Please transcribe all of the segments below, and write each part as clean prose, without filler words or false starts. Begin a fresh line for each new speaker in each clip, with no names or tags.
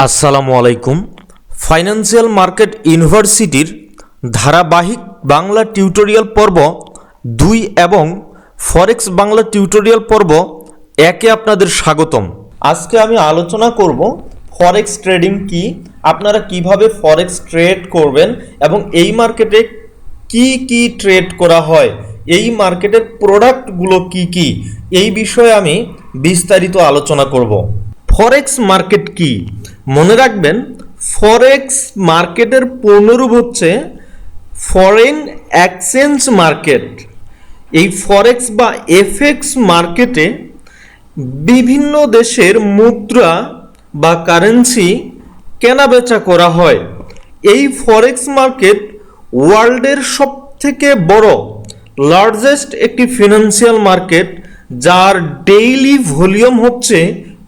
আসসালামু আলাইকুম। Financial market ইউনিভার্সিটির ধারাবাহিক বাংলা টিউটোরিয়াল পর্ব 2 এবং ফরেক্স বাংলা টিউটোরিয়াল পর্ব 1-এ আপনাদের স্বাগতম। আজকে আমি আলোচনা করব ফরেক্স ট্রেডিং কি, আপনারা কিভাবে ফরেক্স ট্রেড করবেন এবং এই মার্কেটে কি কি ট্রেড করা হয়, এই মার্কেটের প্রোডাক্টগুলো কি কি, এই বিষয়ে আমি বিস্তারিত আলোচনা করব। ফরেক্স মার্কেট কি? মনে রাখবেন, ফরেক্স মার্কেটের পূর্ণরূপ হচ্ছে ফরেন এক্সচেঞ্জ মার্কেট। এই ফরেক্স বা এফএক্স মার্কেটে বিভিন্ন দেশের মুদ্রা বা কারেন্সি কেনাবেচা করা হয়। এই ফরেক্স মার্কেট ওয়ার্ল্ডের সবথেকে বড় লার্জেস্ট একটি ফিনান্সিয়াল মার্কেট, যার ডেইলি ভলিউম হচ্ছে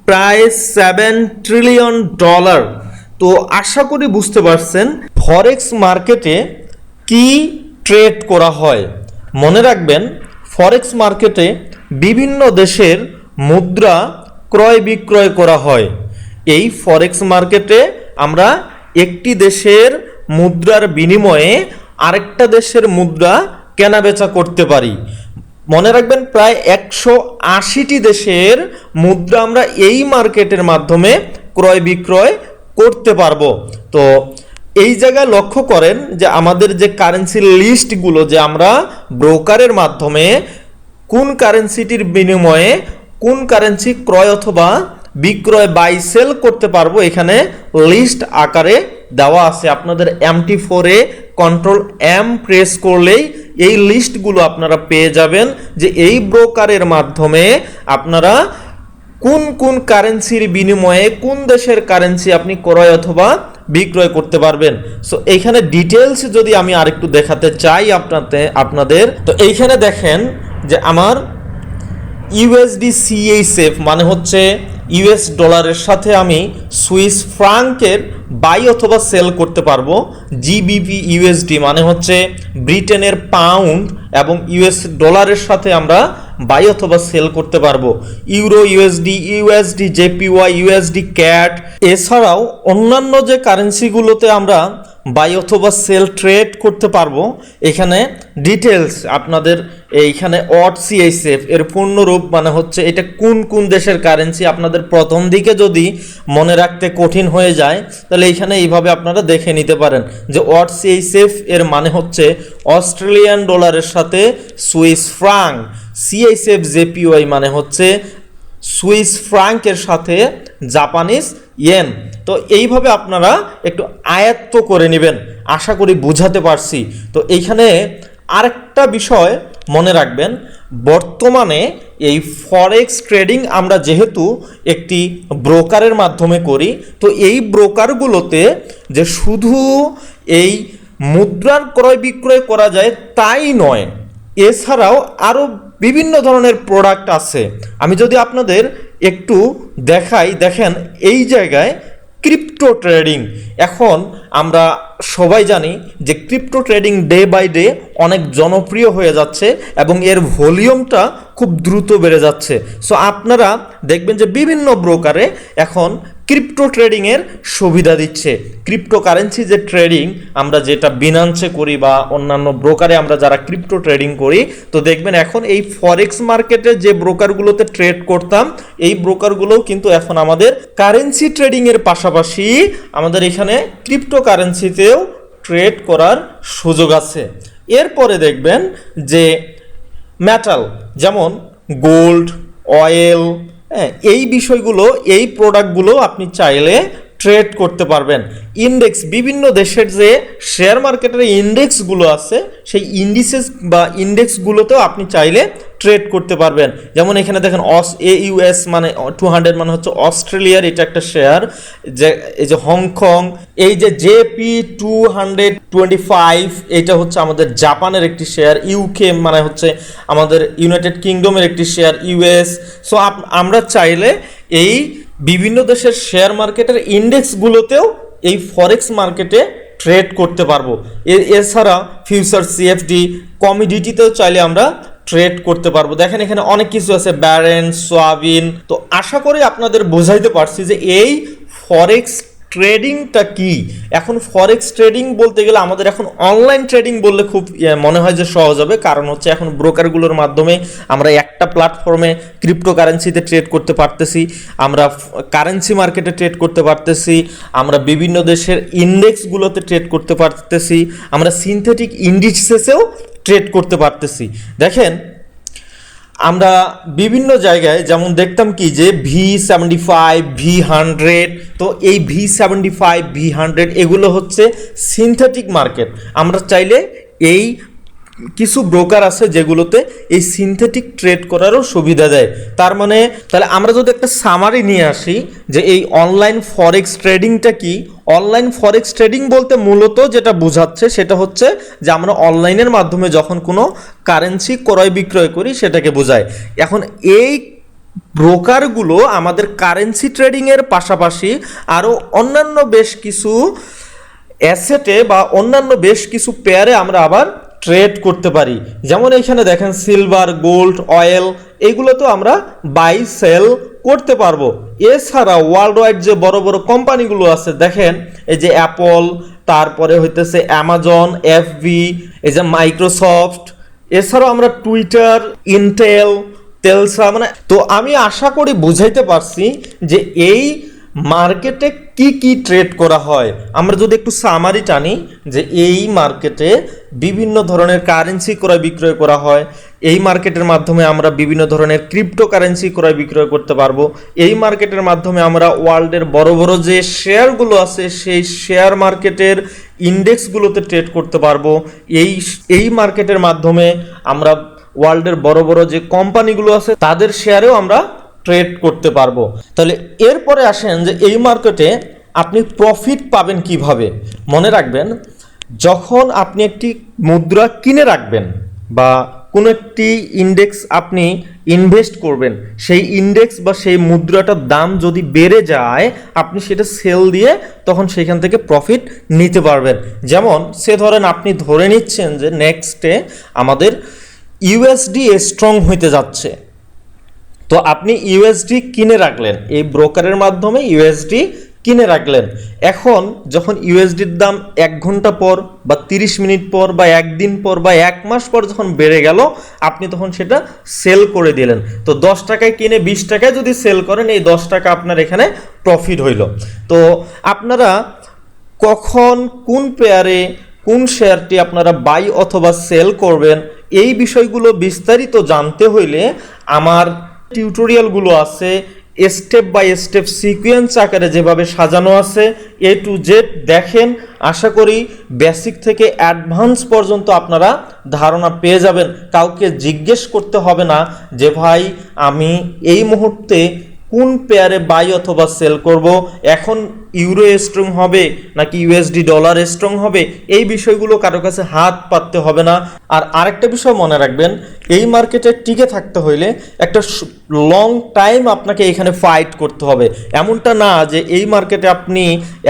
প্রায় $7 ট্রিলিয়ন। তো আশা করি বুঝতে পারছেন ফরেক্স মার্কেটে কি ট্রেড করা হয়। মনে রাখবেন, ফরেক্স মার্কেটে বিভিন্ন দেশের মুদ্রা ক্রয় বিক্রয় করা হয়। এই ফরেক্স মার্কেটে আমরা একটি দেশের মুদ্রার বিনিময়ে আরেকটা দেশের মুদ্রা কেনাবেচা করতে পারি। মনে রাখবেন, প্রায় 180টি দেশের মুদ্রা আমরা এই মার্কেটের মাধ্যমে ক্রয় বিক্রয় করতে পারবো। তো এই জায়গায় লক্ষ্য করেন যে আমাদের যে কারেন্সির লিস্টগুলো, যে আমরা ব্রোকারের মাধ্যমে কোন কারেন্সিটির বিনিময়ে কোন কারেন্সি ক্রয় অথবা বিক্রয় বাই সেল করতে পারবো, এখানে লিস্ট আকারে দেওয়া আছে। আপনাদের MT4-এ কন্ট্রোল M প্রেস করলেই এই লিস্টগুলো আপনারা পেয়ে যাবেন যে এই ব্রোকারের মাধ্যমে আপনারা কোন কোন কারেন্সির বিনিময়ে কোন দেশের কারেন্সি আপনি ক্রয় অথবা বিক্রয় করতে পারবেন। সো এইখানে ডিটেলস যদি আমি আরেকটু দেখাতে চাই আপনাদের, তো এইখানে দেখেন যে আমার USD CHF মানে হচ্ছে US ডলারের সাথে আমি সুইস ফ্রাঙ্কের বাই অথবা সেল করতে পারবো। GBP USD মানে হচ্ছে ব্রিটেনের পাউন্ড এবং US ডলারের সাথে আমরা বাই অথবা সেল করতে পারবো। Euro USD, USD JPY, USD CAD, এছাড়াও অন্যান্য যে কারেন্সিগুলোতে আমরা বাই অথবা সেল ট্রেড করতে পারবো। এখানে ডিটেলস আপনাদের এইখানে অড CHF এর পূর্ণরূপ মানে হচ্ছে এটা কোন কোন দেশের কারেন্সি, আপনাদের প্রথম দিকে যদি মনে রাখতে কঠিন হয়ে যায় তাহলে এইখানে এইভাবে আপনারা দেখে নিতে পারেন যে অড CHF এর মানে হচ্ছে অস্ট্রেলিয়ান ডলারের সাথে সুইস ফ্রাঙ্ক, CHF JPY মানে হচ্ছে সুইস ফ্রাঙ্কের সাথে জাপানিজ ইয়েন। তো এইভাবে আপনারা একটু আয়ত্ত করে নেবেন, আশা করি বুঝাতে পারছি। তো এইখানে আরেকটা বিষয় মনে রাখবেন, বর্তমানে এই ফরেক্স ট্রেডিং আমরা যেহেতু একটি ব্রোকারের মাধ্যমে করি, তো এই ব্রোকারগুলোতে যে শুধু এই মুদ্রার ক্রয় বিক্রয় করা যায় তাই নয়, এছাড়াও আরও বিভিন্ন ধরনের প্রোডাক্ট আছে। আমি যদি আপনাদের একটু দেখাই, দেখেন এই জায়গায় ক্রিপ্টো ট্রেডিং। এখন আমরা সবাই জানি যে crypto trading day by day অনেক জনপ্রিয় হয়ে যাচ্ছে এবং এর ভলিউমটা খুব দ্রুত বেড়ে যাচ্ছে। সো আপনারা দেখবেন যে বিভিন্ন ব্রোকারে এখন ক্রিপ্টো ট্রেডিংয়ের সুবিধা দিচ্ছে। ক্রিপ্টো কারেন্সি যে ট্রেডিং আমরা যেটা বিনান্সে করি বা অন্যান্য ব্রোকারে আমরা যারা ক্রিপ্টো ট্রেডিং করি, তো দেখবেন এখন এই ফরেক্স মার্কেটে যে ব্রোকারগুলোতে ট্রেড করতাম, এই ব্রোকারগুলোও কিন্তু এখন আমাদের কারেন্সি ট্রেডিংয়ের পাশাপাশি আমাদের এখানে ক্রিপ্টো কারেন্সিতেও ট্রেড করার সুযোগ আছে। এরপরে দেখবেন যে মেটাল যেমন গোল্ড, অয়েল, এই বিষয়গুলো, এই প্রোডাক্টগুলো আপনি চাইলে ট্রেড করতে পারবেন। ইন্ডেক্স, বিভিন্ন দেশের যে শেয়ার মার্কেটের ইন্ডেক্সগুলো আছে, সেই ইন্ডিসেস বা ইন্ডেক্সগুলোতেও আপনি চাইলে ট্রেড করতে পারবেন। যেমন এখানে দেখেন AUS মানে 200 মানে হচ্ছে অস্ট্রেলিয়ার এটা একটা শেয়ার, যে এই যে হংকং, এই যে JP225 এটা হচ্ছে আমাদের জাপানের একটি শেয়ার, UK মানে হচ্ছে আমাদের ইউনাইটেড কিংডমের একটি শেয়ার, US। সো আমরা চাইলে এই বিভিন্ন দেশের শেয়ার মার্কেটের ইন্ডেক্সগুলোতেও এই ফরেক্স মার্কেটে ট্রেড করতে পারবো। এছাড়া ফিউচার, CFD, কমিডিটিতেও চাইলে আমরা ট্রেড করতে পারবো। দেখেন এখানে অনেক কিছু আছে, ব্যারেন, সোয়াবিন। তো আশা করি আপনাদের বোঝাইতে পারছি যে এই ফরেক্স ট্রেডিংটা কি? এখন ফরেক্স ট্রেডিং বলতে গেলে আমাদের এখন অনলাইন ট্রেডিং বললে খুব মনে হয় যে সহজ হবে, কারণ হচ্ছে এখন ব্রোকারগুলোর মাধ্যমে আমরা একটা প্ল্যাটফর্মে ক্রিপ্টোকারেন্সিতে ট্রেড করতে পারতেছি, আমরা কারেন্সি মার্কেটে ট্রেড করতে পারতেছি, আমরা বিভিন্ন দেশের ইন্ডেক্সগুলোতে ট্রেড করতে পারতেছি, আমরা সিনথেটিক ইন্ডিসেসেও ট্রেড করতে পারতেছি। দেখেন আমরা বিভিন্ন জায়গায় যেমন দেখতাম কি যে V75, V100, তো এই V75, V100 এগুলো হচ্ছে সিনথেটিক মার্কেট। আমরা চাইলে এই কিছু ব্রোকার আছে যেগুলোতে এই সিনথেটিক ট্রেড করারও সুবিধা দেয়। তার মানে তাহলে আমরা যদি একটা সামারি নিয়ে আসি যে এই অনলাইন ফরেক্স ট্রেডিংটা কি, অনলাইন ফরেক্স ট্রেডিং বলতে মূলত যেটা বোঝাচ্ছে সেটা হচ্ছে যে আমরা অনলাইনের মাধ্যমে যখন কোনো কারেন্সি ক্রয় বিক্রয় করি সেটাকে বোঝায়। এখন এই ব্রোকারগুলো আমাদের কারেন্সি ট্রেডিংয়ের পাশাপাশি আরও অন্যান্য বেশ কিছু অ্যাসেটে বা অন্যান্য বেশ কিছু পেয়ারে আমরা আবার ট্রেড করতে পারি। যেমন এইখানে দেখেন সিলভার, গোল্ড, অয়েল, এইগুলো তো আমরা বাই সেল করতে পারবো। এছাড়া ওয়ার্ল্ড ওয়াইড যে বড় বড় কোম্পানিগুলো আছে দেখেন, এই যে অ্যাপল, তারপরে হইতেছে অ্যামাজন, এফবি, এই যে মাইক্রোসফট, এছাড়াও আমরা টুইটার, ইন্টেল, টেলসা, মানে তো আমি আশা করি বুঝাইতে পারছি যে এই মার্কেটে কি কি ট্রেড করা হয়। আমরা যদি একটু সামারি টানি যে এই মার্কেটে বিভিন্ন ধরনের কারেন্সি ক্রয় বিক্রয় করা হয়, এই মার্কেটের মাধ্যমে আমরা বিভিন্ন ধরনের ক্রিপ্টোকারেন্সি ক্রয় বিক্রয় করতে পারবো, এই মার্কেটের মাধ্যমে আমরা ওয়ার্ল্ডের বড় বড় যে শেয়ারগুলো আছে সেই শেয়ার মার্কেটের ইন্ডেক্সগুলোতে ট্রেড করতে পারবো, এই মার্কেটের মাধ্যমে আমরা ওয়ার্ল্ডের বড় বড় যে কোম্পানিগুলো আছে তাদের শেয়ারেও আমরা ট্রেড করতে পারবো। তাহলে এরপরে আসেন যে এই মার্কেটে আপনি প্রফিট পাবেন কিভাবে। মনে রাখবেন, যখন আপনি একটি মুদ্রা কিনে রাখবেন বা কোনো একটি ইন্ডেক্স আপনি ইনভেস্ট করবেন, সেই ইন্ডেক্স বা সেই মুদ্রাটার দাম যদি বেড়ে যায় আপনি সেটা সেল দিয়ে তখন সেখান থেকে প্রফিট নিতে পারবেন। যেমন সে ধরেন আপনি ধরে নিচ্ছেন যে নেক্সটে আমাদের ইউএসডি স্ট্রং হইতে যাচ্ছে, তো আপনি ইউএসডি কিনে রাখলেন, এই ব্রোকারের মাধ্যমে ইউএসডি কিনে রাখলেন। এখন যখন ইউএসডির দাম 1 ঘন্টা পর বা 30 মিনিট পর বা 1 দিন পর বা 1 মাস পর যখন বেড়ে গেল আপনি তখন সেটা সেল করে দিলেন। তো 10 টাকায় কিনে 20 টাকায় যদি সেল করেন এই 10 টাকা আপনার এখানে প্রফিট হইল। তো আপনারা কখন কোন পেয়ারে কোন শেয়ারটি আপনারা বাই অথবা সেল করবেন এই বিষয়গুলো বিস্তারিত জানতে হইলে আমার টিউটোরিয়ালগুলো আছে, স্টেপ বাই স্টেপ সিকোয়েন্স আকারে যেভাবে সাজানো আছে A to Z দেখেন। আশা করি বেসিক থেকে অ্যাডভান্স পর্যন্ত আপনারা ধারণা পেয়ে যাবেন। কাউকে জিজ্ঞেস করতে হবে না যে ভাই আমি এই মুহূর্তে কোন পেয়ারে বাই অথবা সেল করব, এখন ইউরো স্ট্রং হবে নাকি ইউএসডি ডলার স্ট্রং হবে, এই বিষয়গুলো কারো কাছে হাত পাততে হবে না। আর আরেকটা বিষয় মনে রাখবেন, এই মার্কেটে টিকে থাকতে হইলে একটা লং টাইম আপনাকে এখানে ফাইট করতে হবে। এমনটা না যে এই মার্কেটে আপনি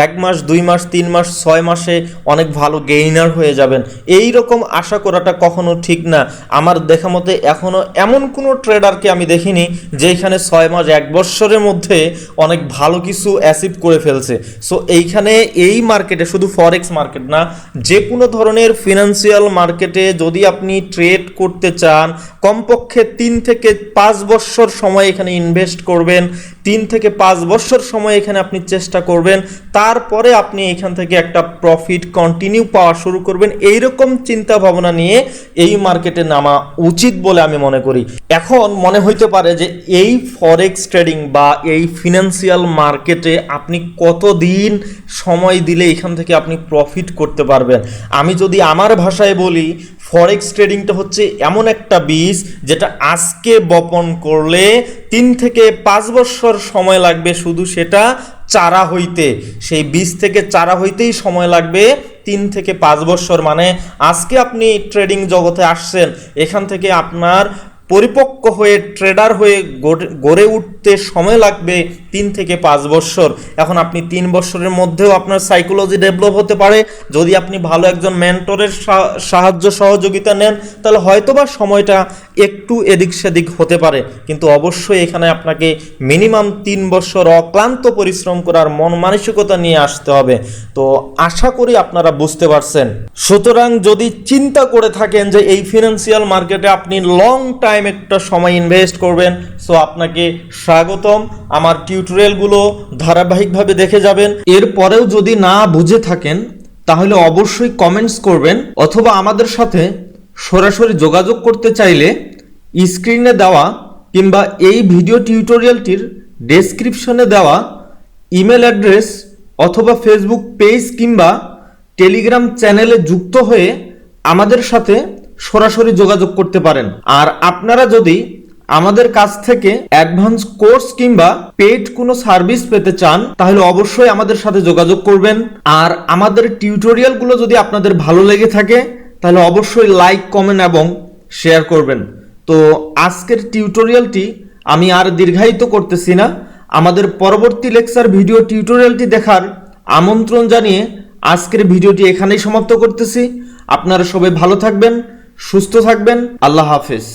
1 মাস, 2 মাস, 3 মাস, 6 মাসে অনেক ভালো গেইনার হয়ে যাবেন, এই রকম আশা করাটা কখনো ঠিক না। আমার দেখা মতে এখনো এমন কোনো ট্রেডারকে আমি দেখিনি যে এখানে 6 মাস, 1 বছরের মধ্যে অনেক ভালো কিছু অ্যাচিভ করে ফেলছে। সো এইখানে এই মার্কেটে শুধু ফরেক্স মার্কেট না, যে কোনো ধরনের ফিনান্সিয়াল মার্কেটে যদি আপনি ট্রেড করতে চান কমপক্ষে 3 থেকে 5 বছর সময় এখানে ইনভেস্ট করবেন, 3 থেকে 5 বছর সময় এখানে আপনি চেষ্টা করবেন, তারপরে আপনি এখান থেকে একটা প্রফিট কন্টিনিউ পাওয়া শুরু করবেন। এইরকম চিন্তা ভাবনা নিয়ে এই মার্কেটে নামা উচিত বলে আমি মনে করি। এখন মনে হইতে পারে যে এই ফরেক্স ট্রেডিং বা এই ফিনান্সিয়াল মার্কেটে আপনি কতদিন সময় দিলে এখান থেকে আপনি প্রফিট করতে পারবেন। আমি যদি আমার ভাষায় বলি, ফরেক্স ট্রেডিংটা হচ্ছে এমন একটা বীজ যেটা আজকে বপন করলে 3 থেকে 5 বছর সময় লাগবে শুধু সেটা চারা হইতে, সেই বীজ থেকে চারা হইতেই সময় লাগবে 3 থেকে 5 বছর। মানে আজকে আপনি ট্রেডিং জগতে আসছেন, এখান থেকে আপনার পরিপক্ক হয়ে ট্রেডার হয়ে গড়ে উঠতে সময় লাগবে 3 থেকে 5 বছর। এখন আপনি 3 বছরের মধ্যেও আপনার সাইকোলজি ডেভেলপ হতে পারে। যদি আপনি ভালো একজন মেন্টরের সাহায্য সহযোগিতা নেন তাহলে হয়তোবা সময়টা একটু এদিক সেদিক হতে পারে, কিন্তু অবশ্যই এখানে আপনাকে মিনিমাম 3 বছর অক্লান্ত পরিশ্রম করার মন মানসিকতা নিয়ে আসতে হবে। তো আশা করি আপনারা বুঝতে পারছেন। সুতরাং যদি চিন্তা করে থাকেন যে এই ফিনান্সিয়াল মার্কেটে আপনি লং টাইম একটা সময় ইনভেস্ট করবেন, সো আপনাকে স্বাগতম। আমার টিউটোরিয়ালগুলো ধারাবাহিকভাবে দেখে যাবেন। এরপরেও যদি না বুঝে থাকেন তাহলে অবশ্যই কমেন্টস করবেন, অথবা আমাদের সাথে সরাসরি যোগাযোগ করতে চাইলে স্ক্রিনে দেওয়া কিংবা এই ভিডিও টিউটোরিয়ালটির ডেসক্রিপশনে দেওয়া ইমেল অ্যাড্রেস অথবা ফেসবুক পেজ কিংবা টেলিগ্রাম চ্যানেলে যুক্ত হয়ে আমাদের সাথে সরাসরি যোগাযোগ করতে পারেন। আর আপনারা যদি আমাদের কাছ থেকে অ্যাডভান্স কোর্স কিংবা পেইড কোনো সার্ভিস পেতে চান তাহলে অবশ্যই আমাদের সাথে যোগাযোগ করবেন। আর আমাদের টিউটোরিয়ালগুলো যদি আপনাদের ভালো লেগে থাকে তাহলে অবশ্যই লাইক, কমেন্ট এবং শেয়ার করবেন। তো আজকের টিউটোরিয়ালটি আমি আর দীর্ঘায়িত করতেছি না। আমাদের পরবর্তী লেকচার ভিডিও টিউটোরিয়ালটি দেখার আমন্ত্রণ জানিয়ে আজকের ভিডিওটি এখানেই সমাপ্ত করতেছি। আপনারা সবাই ভালো থাকবেন, সুস্থ থাকবেন। আল্লাহ হাফেজ।